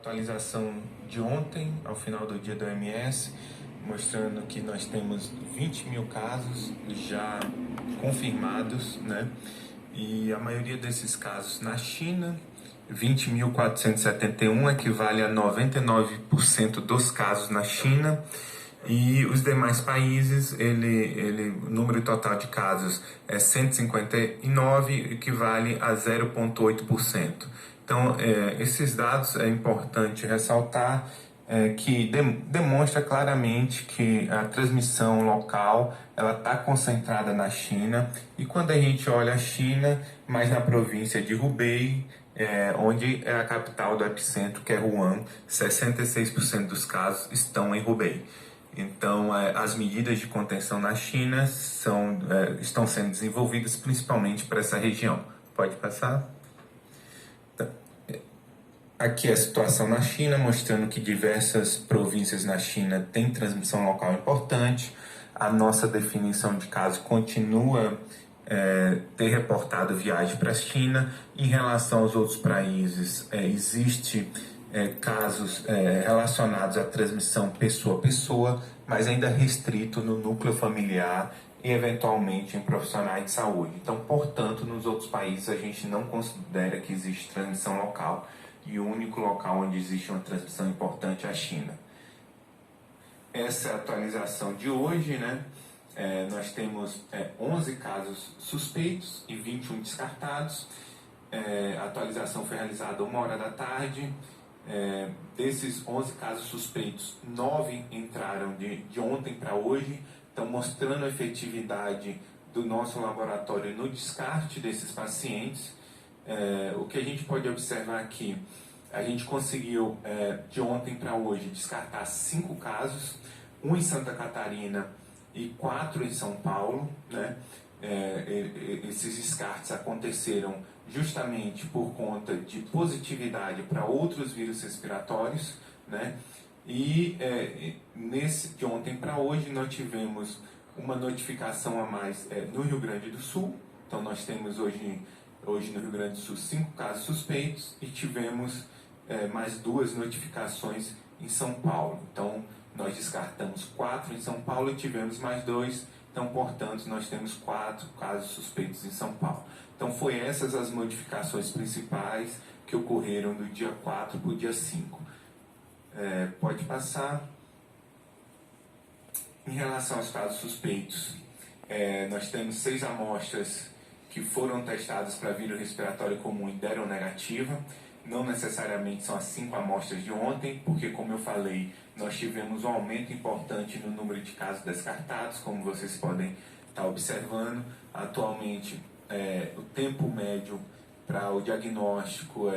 atualização de ontem, ao final do dia da OMS, mostrando que nós temos 20 mil casos já confirmados, né? E a maioria desses casos na China, 20.471 equivale a 99% dos casos na China. E os demais países, o número total de casos é 159, equivale a 0,8%. Então, esses dados é importante ressaltar que demonstra claramente que a transmissão local ela está concentrada na China, e quando a gente olha a China, mais na província de Hubei, onde é a capital do epicentro, que é Wuhan, 66% dos casos estão em Hubei. Então, as medidas de contenção na China estão sendo desenvolvidas principalmente para essa região. Pode passar? Aqui é a situação na China, mostrando que diversas províncias na China têm transmissão local importante. A nossa definição de caso continua ter reportado viagem para a China. Em relação aos outros países, existe casos relacionados à transmissão pessoa a pessoa, mas ainda restrito no núcleo familiar e eventualmente em profissionais de saúde. Então, portanto, nos outros países a gente não considera que existe transmissão local, e o único local onde existe uma transmissão importante é a China. Essa é a atualização de hoje, né? Nós temos 11 casos suspeitos e 21 descartados. A atualização foi realizada 1h da tarde. Desses 11 casos suspeitos, 9 entraram de ontem para hoje, então mostrando a efetividade do nosso laboratório no descarte desses pacientes. O que a gente pode observar aqui, a gente conseguiu de ontem para hoje descartar 5 casos, 1 em Santa Catarina e 4 em São Paulo, né? Esses descartes aconteceram justamente por conta de positividade para outros vírus respiratórios, né? E de ontem para hoje nós tivemos uma notificação a mais no Rio Grande do Sul. Então nós temos hoje no Rio Grande do Sul 5 casos suspeitos e tivemos mais 2 notificações em São Paulo. Então nós descartamos 4 em São Paulo e tivemos mais 2. Então, portanto, nós temos 4 casos suspeitos em São Paulo. Então, foi essas as modificações principais que ocorreram do dia 4 para o dia 5. Pode passar. Em relação aos casos suspeitos, nós temos 6 amostras que foram testadas para vírus respiratório comum e deram negativa. Não necessariamente são as 5 amostras de ontem, porque, como eu falei, nós tivemos um aumento importante no número de casos descartados, como vocês podem estar observando. Atualmente, o tempo médio para o diagnóstico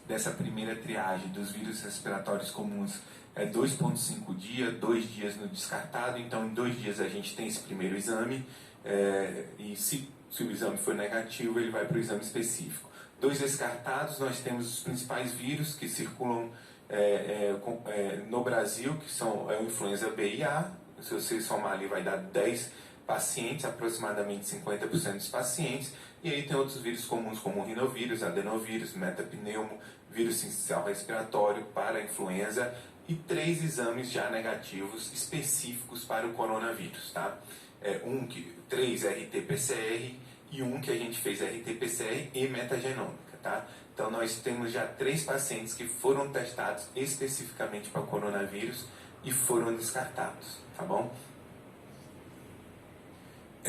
dessa primeira triagem dos vírus respiratórios comuns é 2,5 dias, 2 dias no descartado. Então, em 2 dias a gente tem esse primeiro exame, e se o exame for negativo, ele vai para o exame específico. 2 descartados, nós temos os principais vírus que circulam no Brasil, que são a influenza B e A. Se você somar ali, vai dar 10 pacientes, aproximadamente 50% dos pacientes. E aí tem outros vírus comuns, como o rinovírus, adenovírus, metapneumo, vírus sincicial respiratório para a influenza, e 3 exames já negativos específicos para o coronavírus, tá? 3 RT-PCR e 1 que a gente fez RT-PCR e metagenômica, tá? Então, nós temos já 3 pacientes que foram testados especificamente para o coronavírus e foram descartados, tá bom?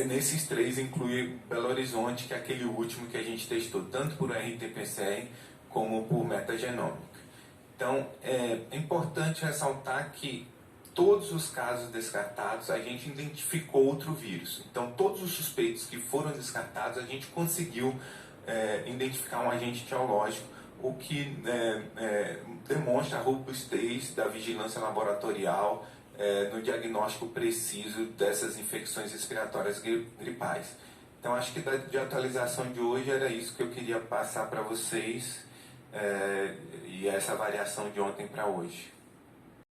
Nesses 3 inclui Belo Horizonte, que é aquele último que a gente testou tanto por RT-PCR como por metagenômica. Então, é importante ressaltar que todos os casos descartados, a gente identificou outro vírus. Então, todos os suspeitos que foram descartados, a gente conseguiu identificar um agente etiológico, o que demonstra a robustez da vigilância laboratorial no diagnóstico preciso dessas infecções respiratórias gripais. Então, acho que de atualização de hoje era isso que eu queria passar para vocês, e essa variação de ontem para hoje.